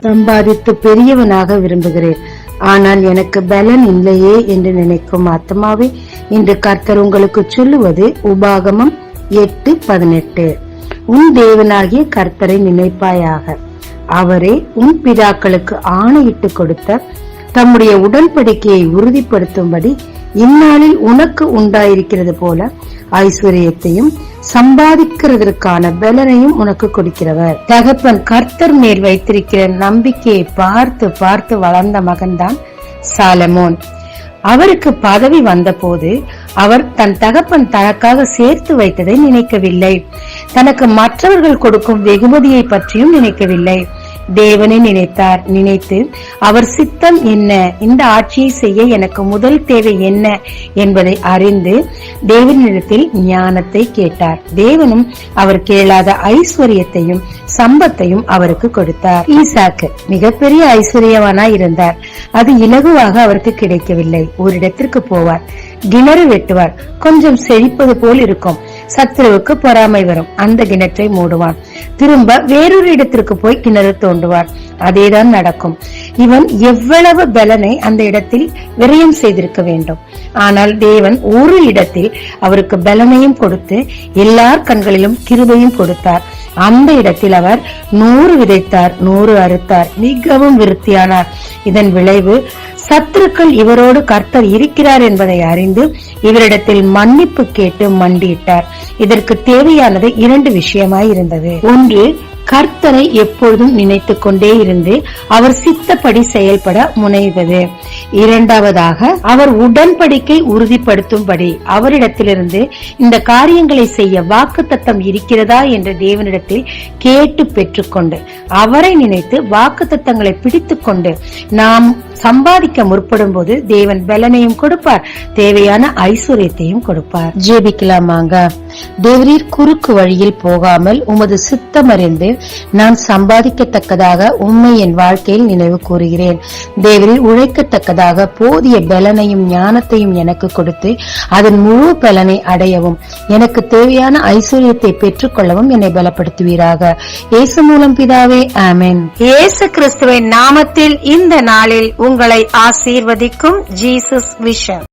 சம்பாதித்து பெரியவனாக விரும்புகிறேன், ஆனால் எனக்கு பலன் இல்லையே என்று நினைக்கும் ஆத்மாவே, இன்று கர்த்தர் உங்களுக்கு சொல்லுவது உபாகமம் 8:18. உன் தேவனாகிய கர்த்தரை நினைப்பாயாக. அவரே உன் பிதாக்களுக்கு ஆணையிட்டு கொடுத்த தம்முடைய உடன்படிக்கையை உறுதிப்படுத்தும்படி இந்நாளில் உனக்கு உண்டாயிருக்கிறது போல ஐஸ்வர்யத்தையும் சம்பாதிக்கிறதற்கான பலனையும் உனக்கு கொடுக்கிறவர். தகப்பன் கர்த்தர் மேல் வைத்திருக்கிற நம்பிக்கையை பார்த்து பார்த்து வளர்ந்த மகன்தான் சாலமோன். அவருக்கு பதவி வந்த போது அவர் தன் தகப்பன் தனக்காக சேர்த்து வைத்ததை நினைக்கவில்லை. தனக்கு மற்றவர்கள் கொடுக்கும் வெகுமதியை பற்றியும் நினைக்கவில்லை. தேவனை நினைத்தார். நினைத்து அவர் சித்தம் என்ன, இந்த ஆட்சியை செய்ய எனக்கு முதல் தேவை என்ன என்பதை அறிந்து தேவனிடத்தில் ஞானத்தை கேட்டார். தேவனும் அவர் கேளாத ஐஸ்வர்யத்தையும் சம்பத்தையும் அவருக்கு கொடுத்தார். ஈசாக்கு மிகப்பெரிய ஐஸ்வர்யவானாய் இருந்தார். அது இலகுவாக அவருக்கு கிடைக்கவில்லை. ஒரு இடத்திற்கு போவார், கிணறு வெட்டுவார், கொஞ்சம் செழிப்பது போல் இருக்கும். சத்துருவுக்கு பொறாமை வரும், அந்த கிணற்றை மூடுவான். திரும்ப வேறொரு இடத்திற்கு போய் கிணறு தோண்டுவார். அதேதான் நடக்கும். இவன் எவ்வளவு பலனை அந்த இடத்தில் விரயம் செய்திருக்க வேண்டும். ஆனால் தேவன் ஒரு இடத்தில் அவருக்கு பலனையும் கொடுத்து எல்லார் கண்களிலும் கிருபையும் கொடுத்தார். அந்த இடத்தில் அவர் 100 விதைத்தார், 100 அறுத்தார், மிகவும் விருத்தியானார். இதன் விளைவு சத்துருக்கள் இவரோடு கர்த்தர் இருக்கிறார் என்பதை அறிந்து இவரிடத்தில் மன்னிப்பு கேட்டு மண்டியிட்டார். இதற்கு தேவையானது 2 விஷயமாய் இருந்தது. ஒன்று, கர்த்தரை எப்பொழுதும் நினைத்துக் கொண்டே இருந்து அவர் சித்தப்படி செயல்பட முனைவது. இரண்டாவதாக, அவர் உடன்படிக்கை உறுதிப்படுத்தும்படி அவரிடத்திலிருந்து இந்த காரியங்களை செய்ய வாக்குத்தத்தம் இருக்கிறதா என்று தேவனிடத்தில் கேட்டு பெற்றுக்கொண்டு அவரை நினைத்து வாக்குத்தத்தங்களை பிடித்துக் கொண்டு நாம் சம்பாதிக்க முற்படும் போது தேவன் பலனையும் கொடுப்பார், தேவையான ஐஸ்வர்யத்தையும் கொடுப்பார். ஜெபிக்கலாமாங்க. தேவரீர் குறுக்கு வழியில் போகாமல் உமது சித்தம் அறிந்து நான் சம்பாதிக்கத்தக்கதாக உம்மை என் வாழ்க்கையில் நினைவு கூறுகிறேன். தேவரீர் உழைக்கத்தக்கதாக போதிய பலனையும் ஞானத்தையும் எனக்கு கொடுத்து அதன் முழு பலனை அடையவும் எனக்கு தேவையான ஐஸ்வர்யத்தை பெற்றுக் கொள்ளவும் என்னை பலப்படுத்துவீராக. இயேசு மூலம் பிதாவே, ஆமென். இயேசு கிறிஸ்துவின் நாமத்தில் இந்த நாளில் உங்களை ஆசீர்வதிக்கும் ஜீசஸ் விஷன்.